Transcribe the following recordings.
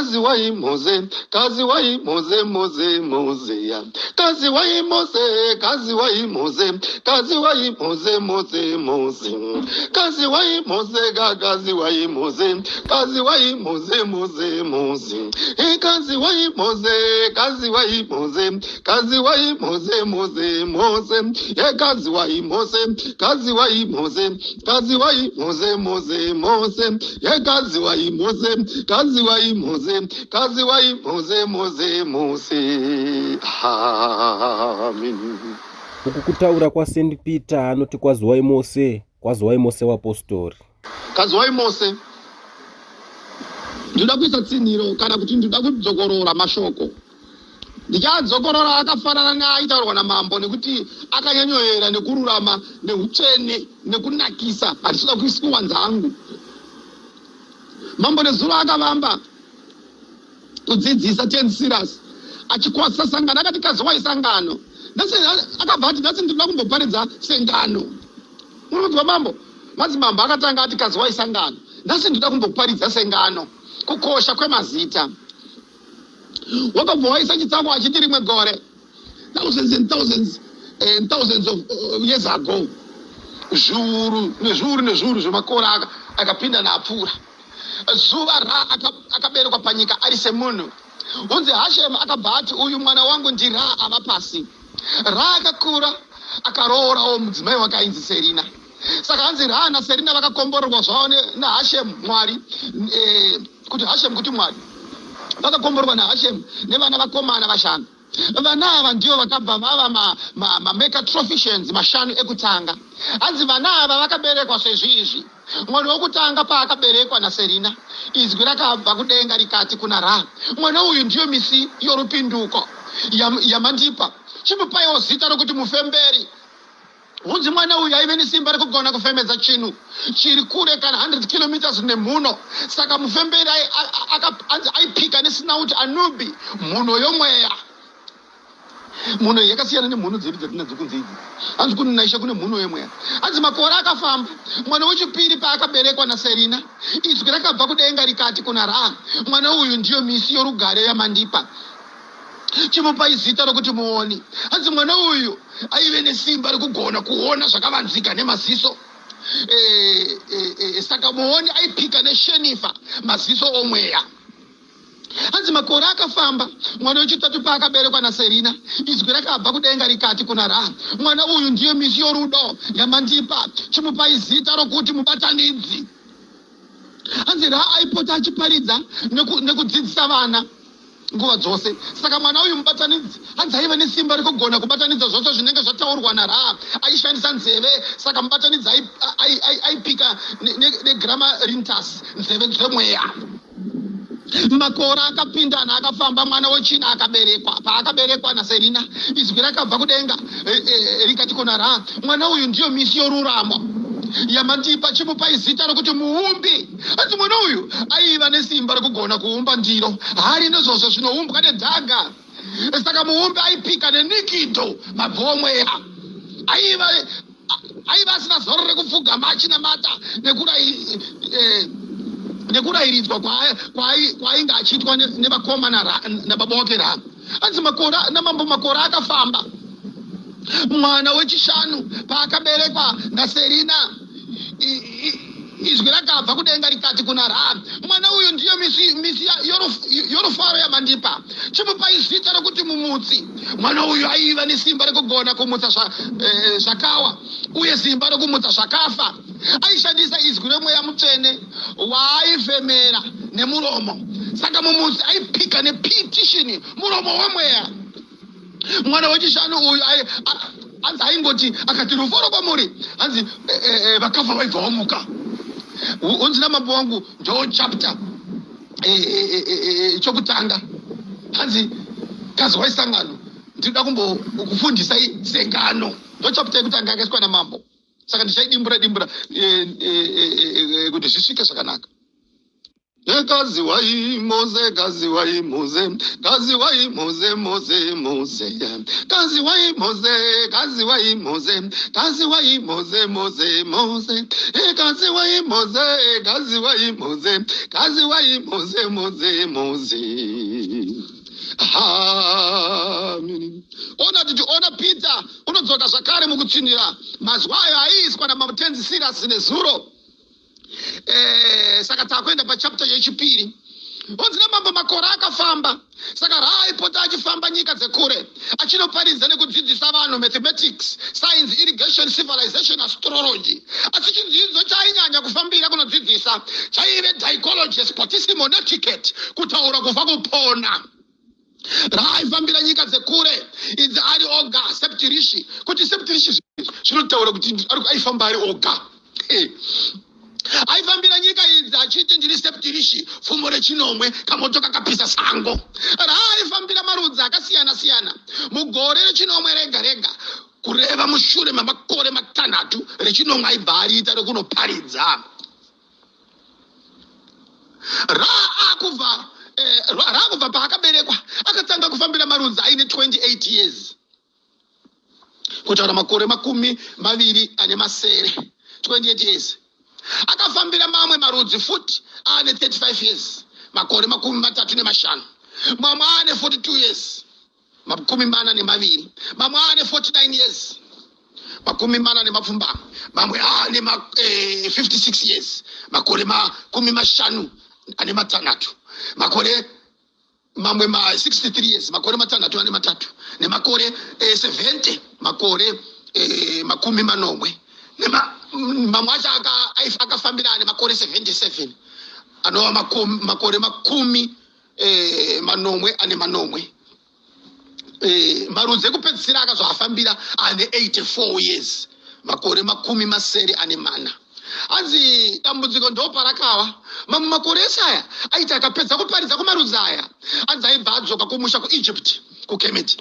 kazi wai Mose, kazi wai Mose, Mose, Mose ya. Kazi wai Mose, kazi wai Mose, kazi wai Mose, Mose, Mose. Kazi wai Mose, kazi wai Mose, kazi wai Mose, Mose, Mose. Kazi wai Mose, kazi wai Mose, kazi wai Mose, Mose, Mose. Kazi wai Mose, kazi wai Mose, kazi wai Mose, Mose, Mose. Kazi wai Mose, kazi wai Mose, kazi wai Mose, Mose, Mose. Amen. Ukukutaura kwa St. Peter anoti kwaziwai Mose wapostori. Kaziwai Mose. Ndoda kuisa tsiniro kana kuti ndoda kudzogorora mashoko. Ndichadzogorora akafanana neaitaurwa namambo nekuti akanyanyoyera nekururama neutsvene nekunakisa atisida kuisiwa nzangu. Mambo nezuro akavamba kudzidzisa 10 Silas achikwasa sangano akati kaziwai sangano. Nasi akabva ati nasi ndinoda kumboparidza sengano. Unozwa mambo? Madzimambo akatanga ati kaziwai sangano. Nasi ndinoda kumboparidza sengano. Kukosha kwemazita. Wakabva waisa chitsako achiti rimwe gore. Thousands and thousands and thousands of years ago. Zviuru zvemakore akapinda naapfuura. Zuva Ra akaberekwa panyika ari semunhu. Unzi Hashem akabva ati uyu mwana wangu ndi Ra ava pasi. Ra akakura akaroorawo mudzimai wake ainzi Serina. Saka hanzi Ra naSerina vakakomborerwa zvavo naHashem Mwari, kuti Hashem kuti Mwari. Vakakomborerwa naHashem nevana vakomana vashanu. Vana ava ndio vakabva vava mamecatrophicians mashanu ekutanga. Hanzi vana ava vakaberekwa sezvizvi. Mwana wokutanga paakaberekwa naSerina, izwi rakabva kudenga rikati kuna Ra, mwana uyu ndiyo misi yorupinduko yamandipa, chimupaiwo zita rokuti mufemberi. Hunzi mwana uyu aive nesimba rekugona kufemedza chinhu chiri kure kana 100 kilometers nemhuno. Saka mufemberi aipika nesinauti Anubi, mhuno yomweya. Mhuno yakasiyana nemhuno dzedu dzatinadzo kunze idzi. Hanzi kune naisha kune mhuno yemweya. Hanzi makore akafamba, mwana wechipiri paakaberekwa naSerina, izwi rakabva kudenga rikati kuna Ra, mwana uyu ndiyo misi yorugare yamandipa, chimupai zita rokuti muoni. Hanzi mwana uyu aive nesimba rekugona kuona zvakavanzika nemaziso. Saka muoni aipika neshenifa, maziso omweya. Hanzi makore akafamba, mwana wechitatu paakaberekwa naSerina, izwi rakabva kudenga rikati kuna Ra, mwana uyu ndiyo misi yorudo yamandipa, chimupai zita rokuti mubatanidzi. Hanzi Ra aipota achiparidza nekudzidzisa vana nguva dzose. Saka mwana uyu mubatanidzi hanzi aiva nesimba rekugona kubatanidza zvose zvinenge zvataurwa naRa, aishandisa nzeve. Saka mubatanidzi aipika negrama rintas, nzeve dzemweya. Makore akapindana akafamba, mwana wechina akaberekwa. Paakaberekwa naSerina, izwi rakabva kudenga rikati kuna Ra, mwana uyu ndiyo misi yoruramo yamandipa, chimupai zita rokuti muumbi. Hanzi mwana uyu aiva nesimba rekugona kuumba ndiro, hari nezvozvo zvinoumbwa nedhaga. Saka muumbi aipika nenikido, mabvo omweya. Aiva asina zoro rekupfugama achinamata nekurayiridzwa kwaainge achiitwa nevakomana nababa wake Ra. Hanzi makore akafamba, mwana wechishanu paakaberekwa naSerina, izwi rakabva kudenga rikati kuna Ra, mwana uyu ndiyo misi yorufaro yamandipa, chimupai zita rokuti mumutsi. Mwana uyu aiva nesimba rekugona kumutsa zvakawa uye simba rokumutsa zvakafa. Aishandisa izwi remweya mutsvene waaifemera nemuromo. Saka mumutsi aipika nepitishini, muromo wemweya. Mwana wechishanu uyu hanzi aingoti akati ruforo kwamuri, hanzi vakafa vaibva vamuka. Unzi namambo wangu John chapter chokutanga, hanzi kaziwai sangano, ndinoda kufundisai sengano. Ndo chapter yekutanga yakaiswa namambo. Saka ndichaidimbura kuti zvisvike zvakanaka. Gazi wai Mose, Gazi wai Mose, Gazi wai Mose, Mose, Mose. Gazi wai Mose, Gazi wai Mose, Gazi wai Mose, Mose, Mose. Gazi wai Mose, Gazi wai Mose, Gazi wai Mose, Mose, Mose. Amen. Ona Peter, unodzoka zvakare mukutsinira mazwayo aiswa namatenzi Silas nezuro. Saka takwenda pa chapter yechipiri. Onzina mambo makore akafamba. Saka raipota achifamba nyika dzekure achinoparidza nekudzidzisa vanhu mathematics, science, irrigation, civilization, astrology. Asi chidzidzo chainyanya kufambira kunodzidzisa chaive dichology, spotissimo netiquette, kutaura kufa kupona. Raifambira nyika dzekure idzi ari oga septirishi. Kuti septirishi zvinotaura kuti aifamba ari oga. Aifambira nyika idzi achiti ndiri septirishi, fumo rechinomwe, kamoto kakapisa sango. Raifambira marudzi akasiyana siyana. Mugore rechinomwe rega rega, kureva mushure mamakore matanhatu, rechinomwe aibva ariita rekunoparidza. Rakubva paakaberekwa akatanga kufambira marudzi aine 28 years. Kutaura makore 27 28 years. Akafambira mamwe marudzi futi ane 35 years, makore 35. Mamwe ane 42 years, 42. Mamwe ane 49 years, 40. Mamwe ane 56 years, makore 50 ane matanhatu. Makore mamwe 63 years, makore 3 nemakore 70, makore 80. Mamwe acho akafambira ane makore 77, anova makore 80. Marudzi ekupedzisira akazofambira ane 84 years, makore 40. Anzi dambudziko ndoparakawa. Mamwe makore esaya aita akapedza kuparidza kumarudzi aya, anzi aibva adzoka kumusha kuEgypt, kuKemeti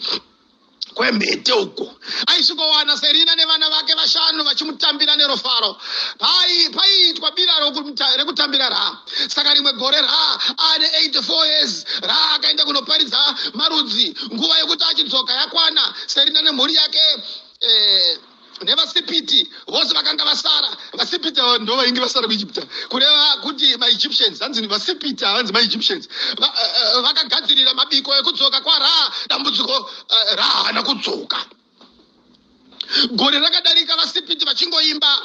kwemhete uko. Aisvikowana Serina nevana vake 5 vachimutambira nerofaro. Paiitwa bira rekutambira Ra. Saka rimwe gore Ra ane 84 years, Ra akaenda kunoparidza marudzi. Nguva yekuti achidzoka yakwana, Serina nemhuri yake nevasipiti vose vakanga vasara. Vasipiti ndo vainge vasara muEgypt, kureva kuti maEgyptians, hanzi vasipiti havanzi maEgyptians, vakagadzirira mabiko ekudzoka kwaRa. Dambudziko Ra haana kudzoka. Gore rakadarika vasipiti vachingoimba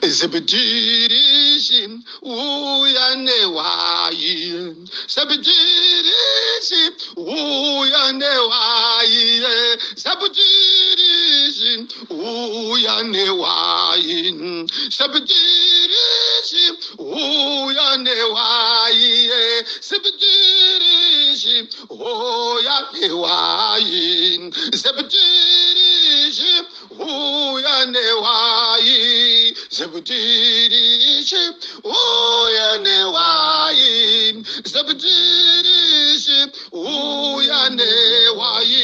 Septirishi uya newai, Septirishi uya newai, Septirishi uya newai, Septirishi uya newai, Septirishi uya newai, Septirishi uya newai, Septirishi uya newai, Septirishi uya newai.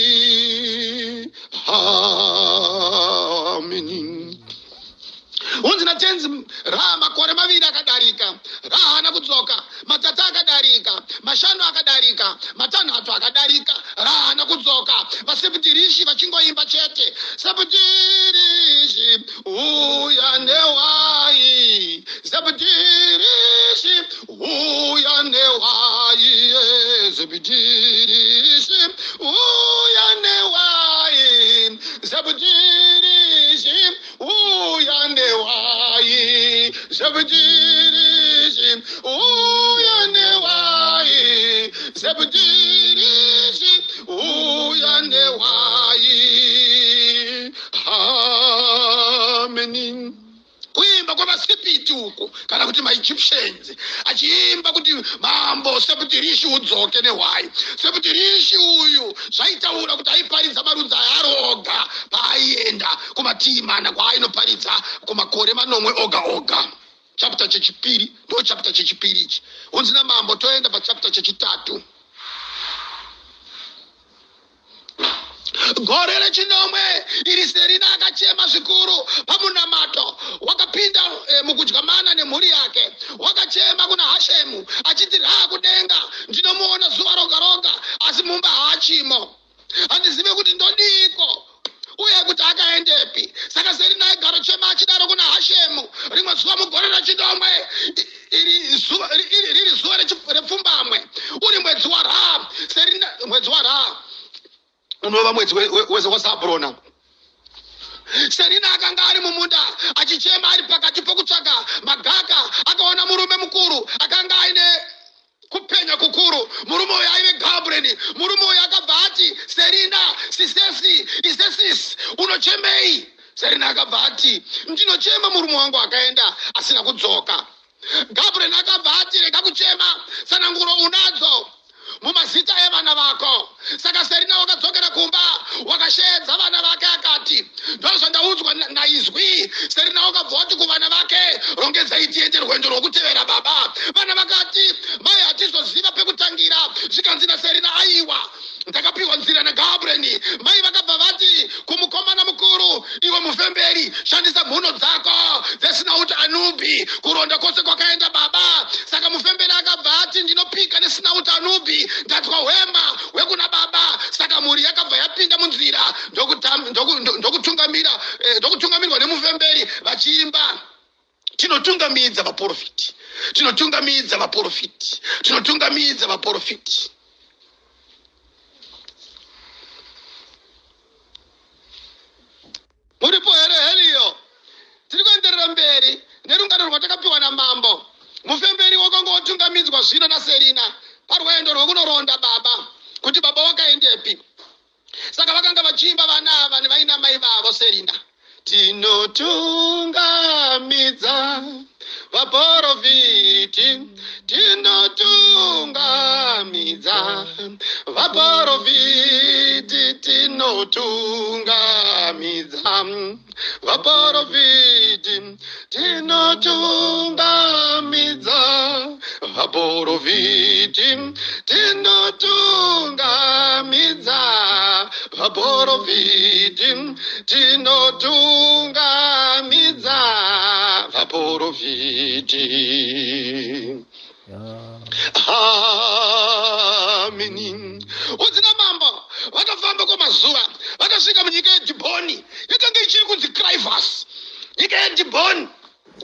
Amen. Unzi natenzi Ra makore 2 akadarika, Ra haana kudzoka. Matatu akadarika, 5 akadarika, 3 akadarika, Ra haana kudzoka. Vaseptirishi vachingoimba chete, Septirishi uya newai, Septirishi uya newai, Septirishi uya newai, Septirishi uya newai, Septirishi uya newai, Septirishi uya newai. Amen. Kuimba kwa masipiti uko kana kuti maEgyptians achiimba kuti mambo Septirishi udzoke newai. Septirishi uyu zvaitaura kuti aiparidza marudzi aroga paaienda kumatimana kwaainoparidza kumakore 9 oga. Chapter chechipiri ndo chapter chechipiri ichi. Unzina mambo toenda pa chapter chechitatu. gore rechinomwe iri Serina akachema zvikuru pamunamato. Wakapinda mukudyamana nemhuri yake. Wakachema kuna Hashemu achiti kudenga ndinomuona zuva roga roga asi mumba haachimo. Handizive kuti ndodiko uye kuti akaendepi. Saka Serina aigara chema achidaro kuna Hashemu. Rimwe zuva mugore rechinomwe riri zuva repfumbamwe uri mwedzi wa Ra. Serina mwedzi wa Ra unova mwedzi weZabrona. Serina akanga ari mumunda achichema ari pakati pokutsvaga magaka. Akaona murume mukuru akanga aine kupenya kukuru. Murume uyu aive Gabriel. Murume uyu akabva ati, Serina, Isesis, unochemei? Serina akabva ati, ndinochema murume wangu akaenda asina kudzoka. Gabriel akabva ati, rega kuchema, sananguro unadzo mumazita evana vako. Saka Serina wakadzokera kumba wakashedza vana vake akati, ndozvandaudzwa naizwi. Serina wakabva wati kuvana vake, rongedzai tiende rwendo rwokutevera baba. Vana vakati, mai hatizoziva pekutangira. Zvikanzi naSerina, aiwa ndakapiwa nzira naGabriel. Mai vakabva vati kumukomana mukuru, iwe mufemberi, shandisa mhuno dzako dzisina uti anubi. Kuronda kwose kwakaenda baba. Saka mufemberi akabva ati, ndinopika nesina uti anubi, ndatwa hwema hwekuna baba. Saka mhuri yakabva yapinda munzira ndokutungamirwa nemufemberi vachiimba, tinotungamidza vaprofiti, tinotungamidza vaprofiti, tinotungamidza vaprofiti. Muripo here heliyo. Tiri kuenderera mberi nerungano rwatakapiwa namambo. Mufemberi wakanga watungamidzwa zvino naSerina parwendo rwekunoronda baba kuti baba wakaendepi. Saka vakanga vachiimba vana ava nevaina mai vavo Serina. Tinotungamidza vaprofiti, tinotungamidza vaprofiti, tinotungamidza vaprofiti, tinotungamidza vaprofiti, tinotungamidza vaprofiti, tinotungamidza vaprofiti. Amini. Udzina mambo vakafamba kwamazuva vakasvika munyika yeDhibhoni. Yakanga ichiri kunzi Kraivas. Nyika yeDhibhoni.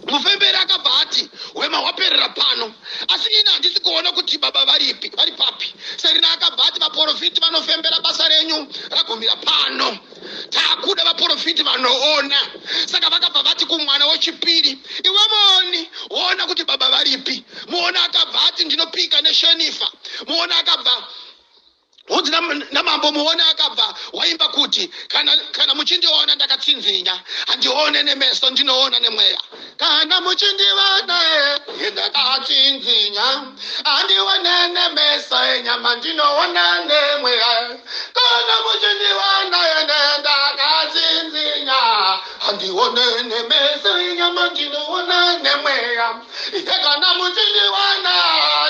Mufemberi akabva ati, hwema hwaperera pano. Asi ina handisi kuona kuti baba vari papi. Serina akabva ati, vaprofiti vanofembera basa renyu ragumira pano. Takuda vaprofiti vanoona. Saka vakabva vati kumwana wechipiri, iwe moni ona kuti baba varipi. Muona akabva ati, ndinopika neShenifa. Muona akabva udzi namambo. Muona akabva waimba kuti kana muchindiona ndakatsinzinya, handione nemeso, ndinoona nemweya. Kana muchindiona ndakatsinzinya, handione nemeso enyama, ndinoona nemweya. Kana muchindiona ndakatsinzinya, handione nemeso enyama, ndinoona nemweya. Kana muchindiona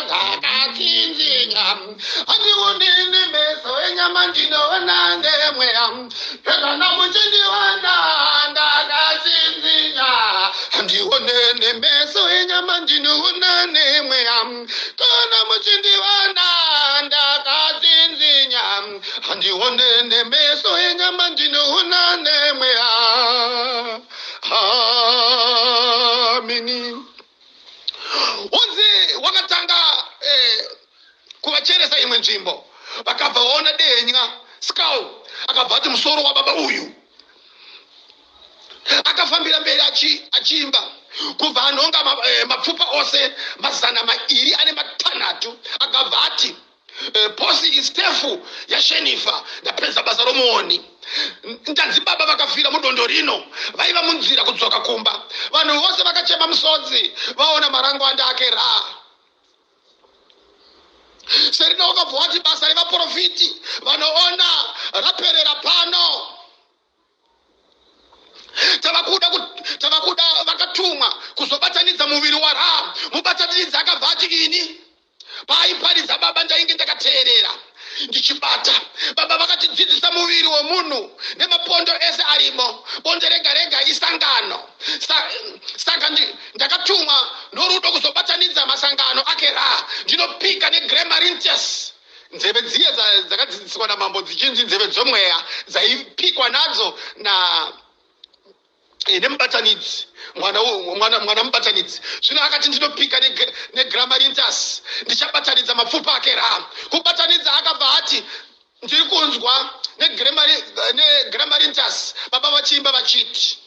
ndakatsinzinya, handione nemeso enyama, ndinoona nemweya. Kana muchindiona ndakatsinzinya, handione nemeso enyama, ndinoona nemweya. Kana muchindiona ndakatsinzinya, handione nemeso enyama, ndinoona nemweya. Amini. Unzi wakatanga kuvacheresa imwe nzvimbo. Vakabva vaona denya skull. Akabva ati, musoro wababa uyu. Akafambira mberi achiimba. Kubva anonga mapfupa ose 200 akabva ati, posi istefu yaShenifa ndapedza basa romuoni. Ndanzi baba vakafira mudondo rino vaiva munzira kudzoka kumba. Vanhu vose vakachema musodzi vaona marangwanda ake Ra. Serina wakabva wati basa revaprofiti vanoona raperera pano. Tavakuda vakatumwa kuzobatanidza muviri wa Ra. Mubatanidzi akabva ati, ini paiparidza baba ndainge ndakateerera ndichibata. Baba vakati kudzidzisa muviri wemunhu nemapondo ese arimo, bonde rega rega isangano. Saka ndakatumwa norudo kuzobatanidza masangano ake Ra. Ndinopika neGramarintius. Nzeve dziye dzakadzidziswa namambo dzichinzi nzeve dzomweya dzaipikwa nadzo nemubatanidzi mwana mubatanidzi. Zvino akati ndinopika neGramarintius, ndichabatanidza mapfupa ake Ra. Kubatanidza akabva ati ndiri kunzwa neGramarintius baba vachiimba vachiti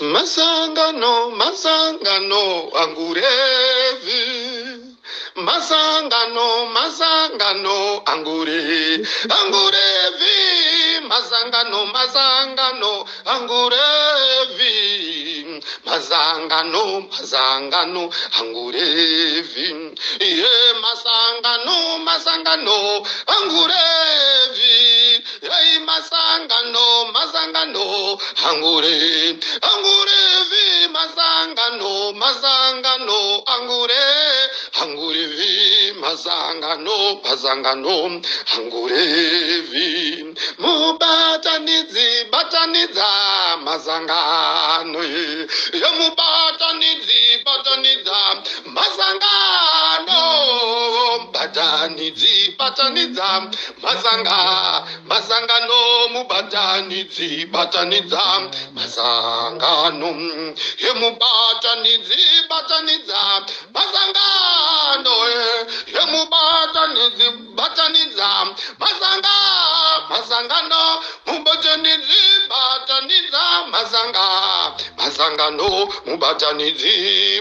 masangano masangano angurevi, masangano masangano angurevi, masangano masangano angurevi, masangano masangano angurevi, ye masangano masangano angurevi, ye masangano masangano angurevi, angurevi masangano masangano angurevi, masangano masangano angurevi, mubatanidzi batanidza masangano, ye mubatanidzi batanidza masangano, batanidzi batanidza masangano, mubatanidzi batanidza masangano, ye mubatanidzi batanidza masangano, ye mubatanidzi batanidza masangano, mubatanidzi batanidza masangano, mubatanidzi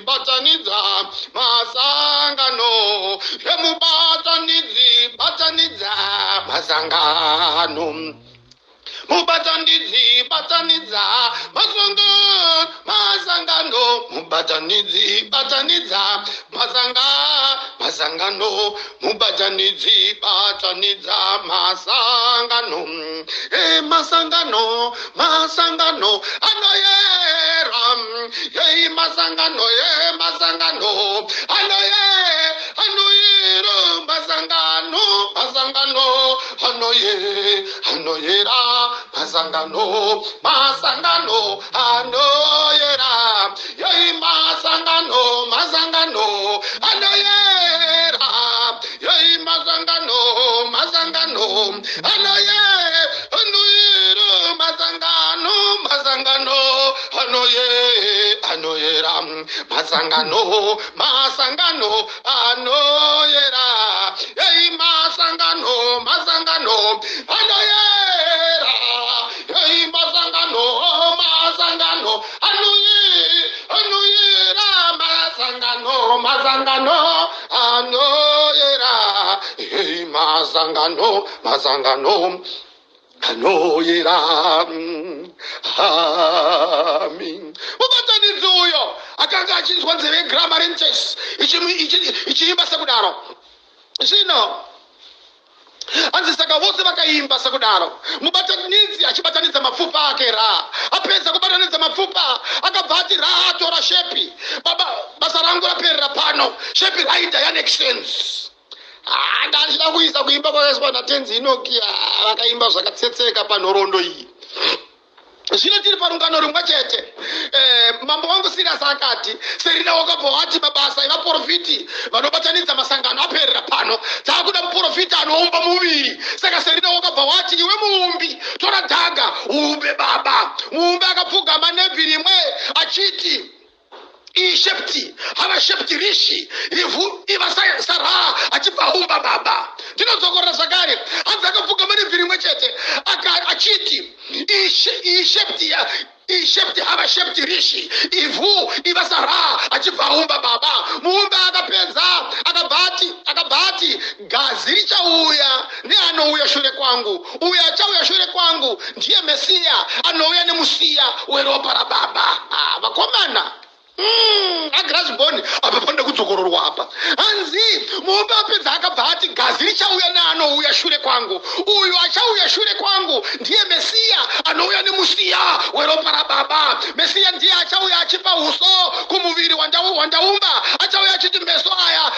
batanidza masangano, ye mubatanidzi batanidza masangano, mubatanidzi batanidza masangano, mubatanidzi batanidza masangano, mubatanidzi batanidza masangano, masangano masangano anoyera, ye masangano anoyera masangano anoyera masangano anoyera, ye masangano anoyera, ye masangano anoyera anoyera masangano anoyera, ye masangano anoyera, ye masangano anoyera anoyera, ye masangano anoyera. Amen. Mubatanidzi uyo akanga achinzwa nzeve yeGramarintius ichiimba sekudaro. Zvino anzi saka vose vakaimba sekudaro, mubatanidzi achibatanidza mapfupa ake Ra. Apedza kubatanidza mapfupa akabva ati Ra atora shepi, basa rangu raperera pano, shepi raita yanexsense. Ndachida kuisa kuimba kwakaiswa naTenzi Inoki vakaimba zvakatsetseka panhoroondo iyi. Zvino tiri parungano rumwe chete, mambo wangu Sirius akati Serina wakabva wati mabasa evaprofiti vanobatanidza masangano aperera pano, taakuda muprofiti anoumba muviri. Saka Serina wakabva wati iwe muumbi, tora dhaga uumbe baba. Muumbi akapfugama nebvi rimwe achiti ishepti havashepti rishi ivhu iva Sara achibva aumba baba. Ndinodzokorera zvakare, hanzi akapfugama nebvi rimwe chete achiti ishepti havashepti rishi ivhu iva Sara achibva aumba baba. Muumbi akapedza akabati gazi richauya neanouya shure kwangu, uyo achauya shure kwangu ndiye Mesiya anouya nemusiya weropa rababa. Vakomana agrasboni apa panda kudzokororwa apa. Hanzi muumbi apedza akabva ati gazi richauya neanouya shure kwangu, uyo achauya shure kwangu ndiye Mesiya anouya nemusiya weropa rababa. Mesiya ndiye achauya achipa uso kumuviri wandaumba, achauya achiti meso aya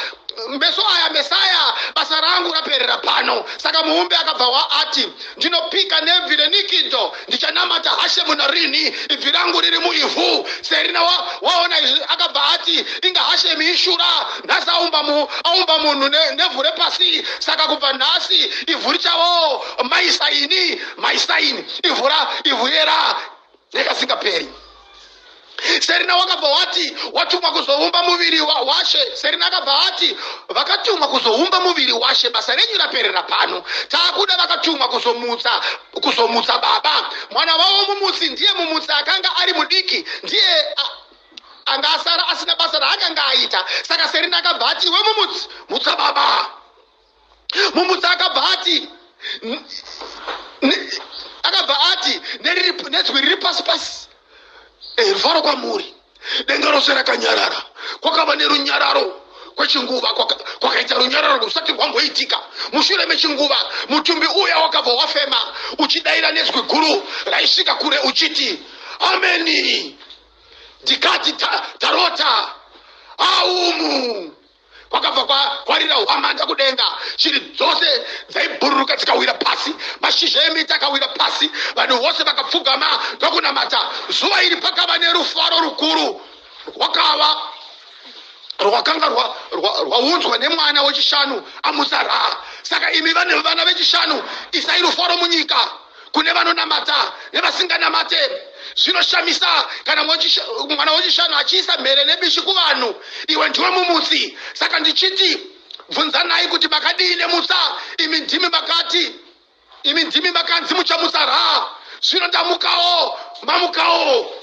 meso aya Mesaya basa rangu raperera pano. Saka muumbi akabva ati ndinopika nevhire nikindo ndichanamata Hashemu narini ibvi rangu riri muivhu. Serina waona izvi akabva ati inga Hashemu ishura nhasi aumba munhu nevhu repasi. Saka kubva nhasi ivhu richavo maisaini ivhu rera nekasingaperi. Serina wakabva wati watumwa kuzoumba muviri washe. Serina akabva ati vakatumwa kuzoumba muviri washe basa renyu raperera pano. Taakuda vakatumwa kuzomutsa baba. Mwana wavo mumutsi ndiye mumutsi akanga ari mudiki, ndiye anga asara asina basa raakanga aita. Saka Serina akabva ati we mumutsi mutsa baba. Mumutsi akabva ati nedzwi riri pasi pasi rufaro kwamuri. Denga rose rakanyarara, kwakava nerunyararo kwechinguva, kwakaita runyararo rusati rwamboitika. Mushure mechinguva mutumbi uya wakabva wafema uchidayira nezwi guru raisvika kure uchiti ameni. Ndikati tarota aumu. Kwakabva kwarira hwamanda kudenga, shiri dzose dzaibhururuka dzikawira pasi, mashizha emiti akawira pasi, vanhu vose vakapfugama ndokunamata. Zuva iri pakava nerufaro rukuru rwakanga rwaunzwa nemwana wechishanu amutsa Ra. Saka imi vana vechishanu isai rufaro munyika kune vanonamata nevasinganamate. Zvinoshamisa kana mwana wechishanu achiisa mhere nebishi kuvanhu, iwe ndiwe mumutsi. Saka ndichiti bvunzanai kuti makadii nemutsa. Imi ndimi makanzi muchamutsa Ra. Zvino mamukawo.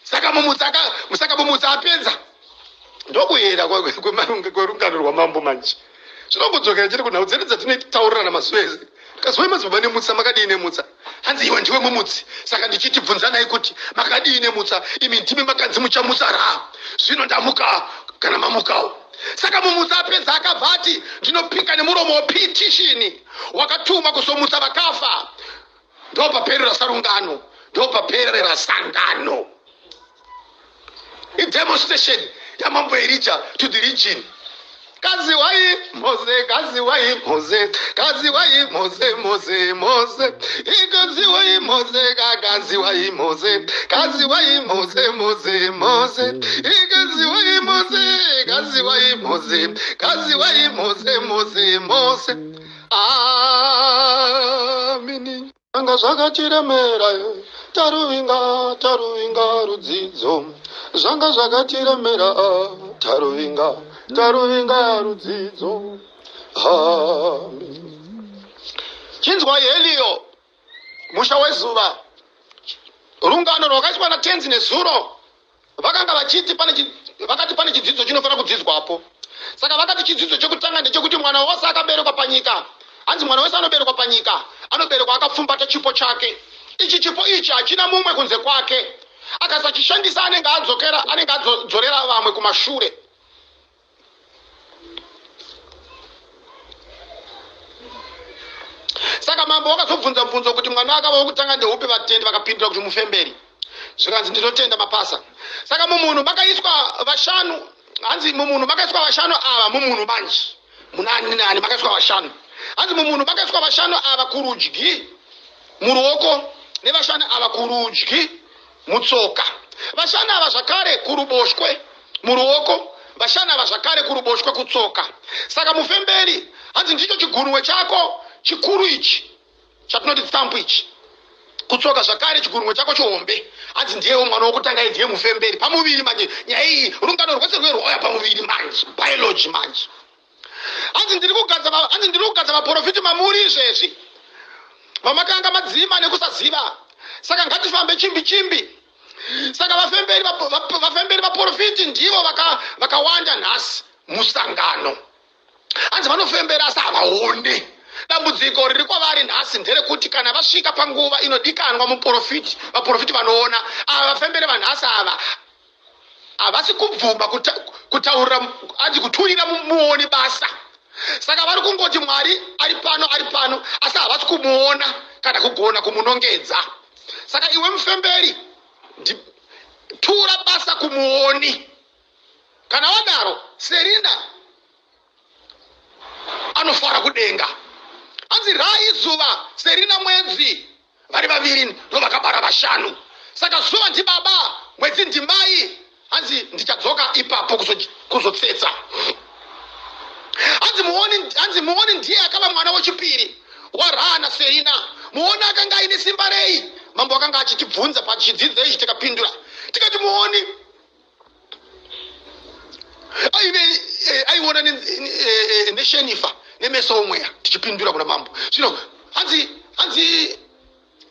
Saka mumutsi apenza ndokuyera kwerungano rwamambo manje. Zvinongodzokera chiri kunhau dzedu dzatinotaurirana masuezi. Kazoi madzibaba nemutsa makadii nemutsa. Hanzi iwe ndiwe mumutsi. Saka ndichiti bvunzanai kuti makadii nemutsa. Imi ndimi makanzi muchamutsa Ra. Zvino ndamuka kana mamukawo. Saka mumutsi apenza akabva ati ndinopika nemuromo wepitishini wakatumwa kuzomutsa vakafa. Ndopaperera sarungano, ndopaperera sangano. Demonstration yamambo Elijah to the region. Kazi wai Mose, kazi wai Mose, kazi wai Mose, Mose, Mose. Kazi wai Mose, kazi wai Mose, kazi wai Mose, Mose, Mose. Kazi wai Mose, kazi wai Mose, kazi wai Mose, Mose, Mose. Amini. Anga zvakatiremera taruvinga rudzidzo. Zvanga zvakatiremera taruvinga rudzidzo. Chinzwa Eliyo musha wezuva, rungano rwakaitwa naTenzi neZuro vakanga vakati pane chidzidzo chinofanira kudzidzwapo. Saka vakati chidzidzo chekutanga ndechekuti mwana wose akaberekwa panyika, hanzi mwana wese anoberekwa panyika anoberekwa akapfumbata chipo chake. Ichi chipo ichi hachina mumwe kunze kwake. Akasachishandisa anenge adzorera vamwe kumashure. Saka mambo wakazobvunza bvunzo kuti mwana akava wokutanga ndeupi. Vatendi vakapindura kuti mufemberi. Zvikanzi ndinotenda mapasa. Saka mumunhu makaiswa vashanu, hanzi mumunhu makaiswa vashanu ava mumunhu manje munani makaiswa vashanu. Hanzi mumunhu makaiswa vashanu ava kurudyi muruoko nevashanu ava kurudyi mutsoka. Vashanu ava zvakare kuruboshwe muruoko, vashanu ava zvakare kuruboshwe kutsoka. Saka mufemberi hanzi ndicho chigunwe chako chikuru ichi chatinoti tsambu ichi, kutsoka zvakare chigunwe chako chihombe. Hanzi ndiyewo mwana wokutanga ndiye mufemberi pamuviri manje. Nyaya iyi rungano rwese rwerwauya pamuviri manje, biology manje. Hanzi ndiri kugadza vaprofiti mamuri izvezvi vamakanga madzima nekusaziva. Saka ngatifambe chimbi. Saka vafemberi vaprofiti ndivo vakawanda nhasi musangano. Hanzi vanofembera asi havaone. Dambudziko riri kwavari nhasi nderekuti kana vasvika panguva inodikanwa vaprofiti vanoona, ava vafemberi vanhasi ava havasi kubvuma kutaurira, hanzi kuturira muoni basa. Saka vari kungoti Mwari ari pano, asi havasi kumuona kana kugona kumunongedza. Saka iwe mufemberi tura basa kumuoni. Kana wadaro Serina anofara kudenga. Hanzi Rai zuva, Serina mwedzi, vari vaviri ndo vakabara vashanu. Saka zuva ndi baba, mwedzi ndi mai. Hanzi ndichadzoka ipapo kuzotsetsa. Hanzi muoni ndiye akava mwana wechipiri wa Ra na Serina. Muoni akanga aine simba rei. Mambo akanga achitibvunza pachidzidzo ichi tikapindura. Tikati muoni aiona neshenifa nemeso omweya tichipindura kuna mambo. Zvino hanzi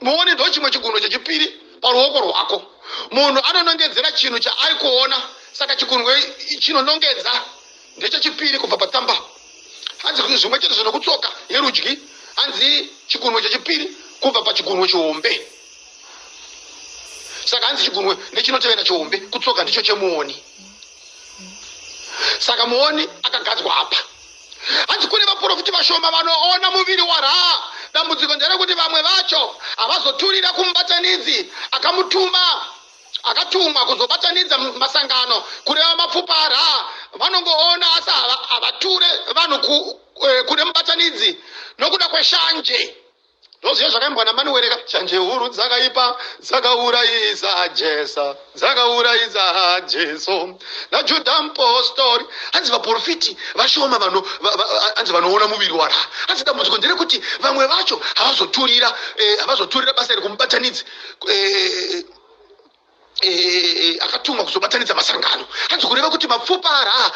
muoni ndo chimwe chigunwe chechipiri paruoko rwako. Munhu anonongedzera chinhu chaari kuona, saka chigunwe chinonongedza ndechechipiri kubva patamba. Hanzi zvimwe chete zvinokutsoka yerudyi. Hanzi chigunwe chechipiri kubva pachigunwe chihombe. Saka hanzi chigunwe nechinotevera chihombe, kutsoka ndicho chemuoni. Saka muoni akagadzwa apa. Hanzi kune vaprofiti vashoma vanoona muviri wa Ra. Dambudziko nderekuti vamwe vacho havazoturira kumubatanidzi akatumwa kuzobatanidza masangano kureva mapfupa a Ra. Vanongoona asi havature vanhu kune mubatanidzi nokuda kweshanje. Ndoziva zvakaimbwa naManuel. Shanje huru dzakaipa dzakaurayisa Jesu naJudha mupostori. Hanzi vaprofiti vashoma hanzi vanoona muviri wa Ra. Hanzi dambudziko nderekuti vamwe vacho havazoturira basa rekumubatanidzi akatumwa kuzobatanidza masangano. Hanzi kureva kuti mapfupa a Ra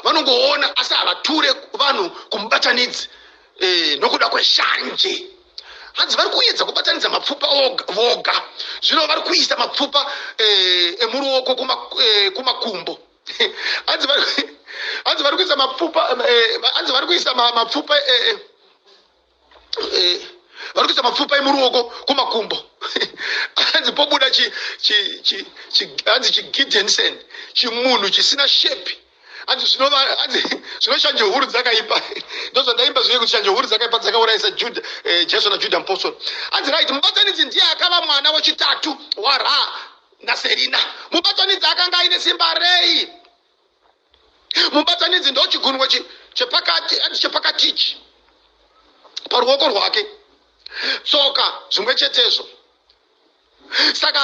vanongoona asi havature vanhu kumubatanidzi nokuda kweshanje. Hanzi vari kuedza kubatanidza mapfupa voga. Zvino vari kuisa mapfupa emuruoko kumakumbo. Hanzi vari kuisa mapfupa vari kuisa mapfupa emuruoko kumakumbo. Hanzi pobuda hanzi chiGideonson, chimunhu chisina shepi. Hanzi zvinoshanje huru dzakaipa. Ndozvandaimba zviye kuti shanje huru dzakaipa dzakaurayisa Jesu naJudha mupostori. Hanzi right, mubatanidzi ndiye akava mwana wechitatu wa Ra naSerina. Mubatanidzi akanga aine simba rei. Mubatanidzi ndo chigunwe chepakatichi paruoko rwake. Tsoka zvimwe chetezvo. Saka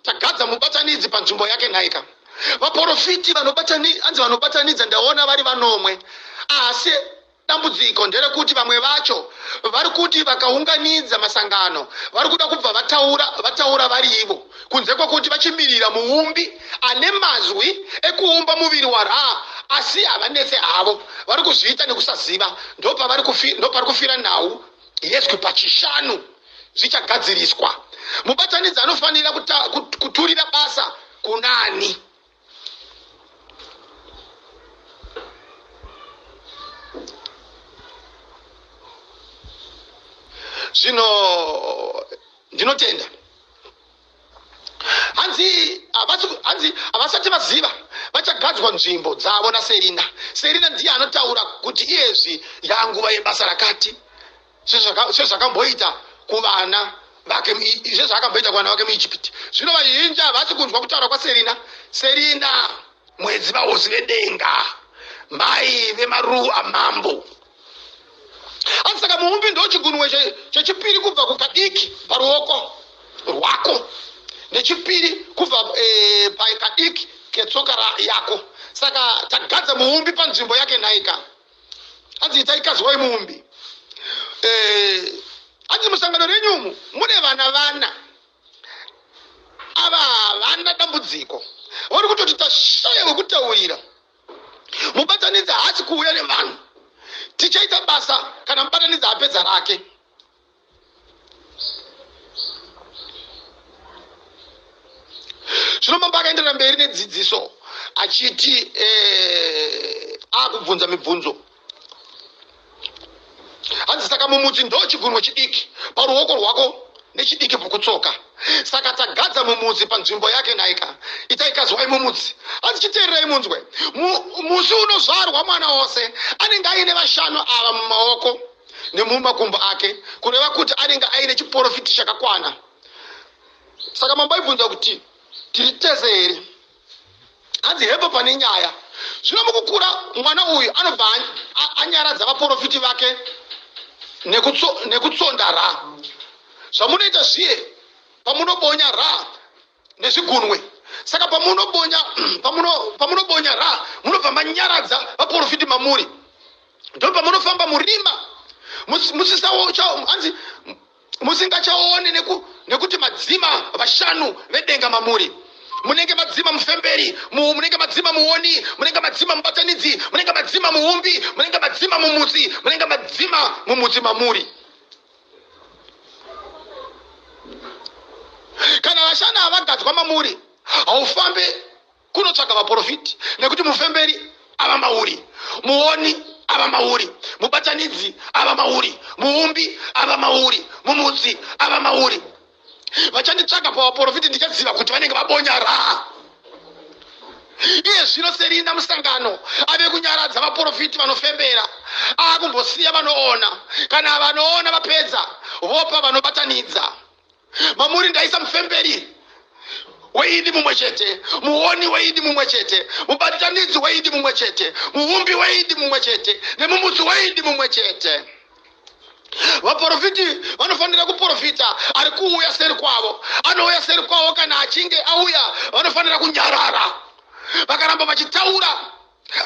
tagadza mubatanidzi panzvimbo yake nhaika. Vaprofiti vanobatanidza ndaona vari vanomwe. Asi dambudziko nderekuti vamwe vacho vari kuti vakaunganidza masangano vari kuda kubva vataura vari ivo, kunze kwekuti vachimirira muumbi ane mazwi ekuumba muviri wa Ra asi havanetse havo. Vari kuzviita nekusaziva. Ndo pari kufira nhau Yesu pachishanu zvichagadziriswa. Mubatanidzi anofanira kuturira basa kunani. Zvino ndinotenda hanzi havasati vaziva vachagadzwa nzvimbo dzavo naSerina. Serina ndiye anotaura kuti iyezvi yanguva yebasa rakati, sezvakamboita kuvana vake, sezvaakamboita kuvana vake muIjipiti. Zvino vazhinji havasi kunzwa kutaura kwaSerina. Serina mwedzi vahosi vedenga, mai vemaru amambo. Hanzi saka muumbi ndo chigunwe chechipiri kubva kukadiki paruoko rwako nechipiri kubva pakadiki ketsoka yako. Saka tagadza muumbi panzvimbo yake nhaika. Hanzi taikazwai muumbi. Hanzi musangano renyumu mune vana ava havana dambudziko. Vari kutoti tashaya wekutaurira. Mubatanidzi haasi kuuya nevanhu. Tichaita basa kana mubatanidzi apedza rake. Zvino mambo akaenderera mberi nedzidziso achiti akubvunza mibvunzo. Hanzi saka mumudzi ndo chigunwe chidiki paruoko rwako nechidiki pokutsoka. Saka tagadza mumudzi panzvimbo yake nhaika. Itaikazwai mumudzi. Hanzi chiteererai munzwe. Musi unozvarwa mwana wose anenge aine vashanu ava mumaoko nemumakumbo ake, kureva kuti anenge aine chiprofiti chakakwana. Saka mambo aibvunza kuti tiri tese here? Hanzi hepo pane nyaya Zvino mukukura mwana uyu anobva anyaradza vaprofiti vake nekutsonda Ra. Zvamunoita zviye pamunobonya Ra nezvigunwe. Saka pamunobonya Ra munobva manyaradza vaprofiti mamuri. Ndo pamunofamba murima musingachaone nekuti madzima vashanu vedenga mamuri. Munenge madzima mufemberi, munenge madzima muoni, munenge madzima mubatanidzi, munenge madzima muumbi, munenge madzima mumutsi, munenge madzima mumutsi mamuri. Kana vashanu havagadzwa mamuri, haufambe kunotsvaka vaprofiti nekuti mufemberi ava mauri, muoni ava mauri, mubatanidzi ava mauri, muumbi ava mauri, mumutsi ava mauri. Vachanditsvaka pavaprofiti ndichaziva kuti vanenge vabonya Ra. Iye zvino Serina musangano ave kunyaradza vaprofiti vanofembera, akumbosiya vanoona. Kana vanoona vapedza vopa vanobatanidza. Mamuri ndaisa mufemberi weidi mumwe chete, muoni weidi mumwe chete, mubatanidzi weidi mumwe chete, muumbi weidi mumwe chete, nemumutsi weidi mumwe chete. Vaprofiti vanofanira kuprofita ari kuuya seri kwavo. Anouya seri kwavo kana achinge auya vanofanira kunyarara. Vakaramba vachitaura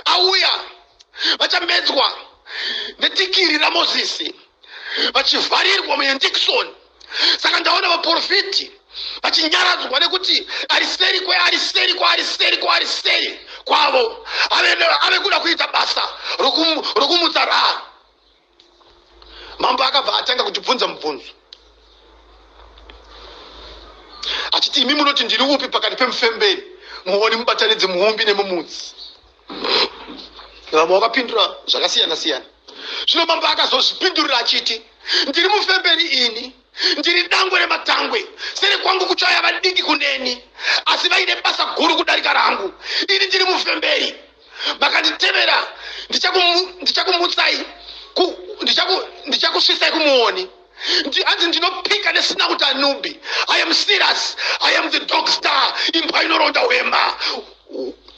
auya vachamedzwa netikiri raMozisi, vachivharirwa muindikisoni. Saka ndaona vaprofiti vachinyaradzwa nekuti ari seri kwavo ave kuda kuita basa rokumutsa Ra. Mambo akabva atanga kutibvunza mubvunzo achiti, imi munoti ndiri upi pakati pemufemberi, muoni, mubatanidzi, muumbi nemumutsi? Vamwe vakapindura zvakasiyana siyana. Zvino mambo akazozvipindurira achiti, ndiri mufemberi ini, ndiri dangwe rematangwe, seri kwangu kuchaya vadiki kuneni, asi vaine basa guru kudarika rangu. Ini ndiri mufemberi, makanditevera ndichakumutsai, ndichakusvisai kumuoni. Hanzi ndinopika nesina kuti anubi. I am serious. I am the dog star imba inoronda hwema,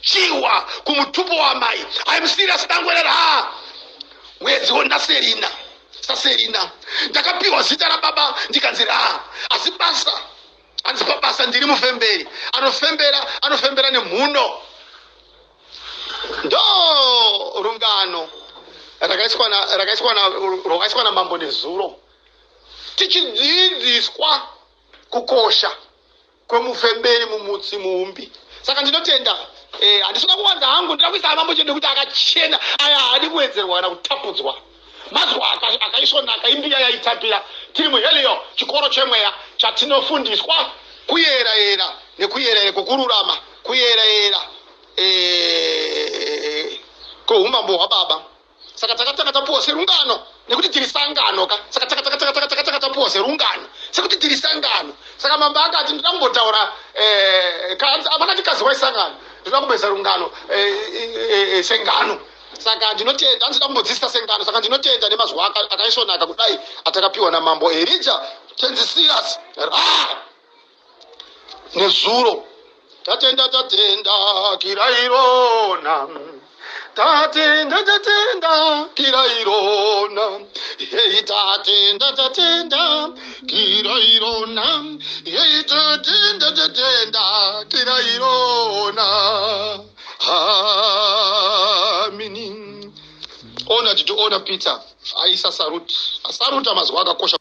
chiwa kumutupo wamai. I am serious. Dangwe Ra mwedzi wondaserina saserina ndakapiwa zita rababa ndikanzi Ra, asi basa hanzi pabasa ndiri mufemberi. Anofembera nemhuno. Ndo rungano rakaiswa namambo nezuro, tichidzidziswa kukosha kwemufemberi, mumutsi, muumbi. Saka ndinotenda handisina kuwanza hangu, ndira kuisa mambo chete kuti akachena aya haadi kuwedzerwa kana kutapudzwa. Mazwa akaisvonaka imbiya yaitapira. Tiri muHelio, chikoro chemweya chatinofundiswa kuyerayera nekuyerayera kukururama, kuyerayera kweumambo hwababa. Saka takatanga tapuwa serungano nekuti tiri sangano ka. Saka takatanga tapuwa serungano sekuti tiri sangano. Saka mambo akati ndingambotaura vakati kazi waisangano ndinoda kubesa rungano sengano. Saka ndinotenda handinoda kumbodzisita sengano. Saka ndinotenda nemazwa akaisvonaka kudai atakapiwa namambo Elijah Tenzisius Ra nezuro. Tatenda kirairona, tatenda kirairona, hey tatenda kirairona, hey tatenda kirairona. Amini. Ona Peter aisa saruta mazwa akakosha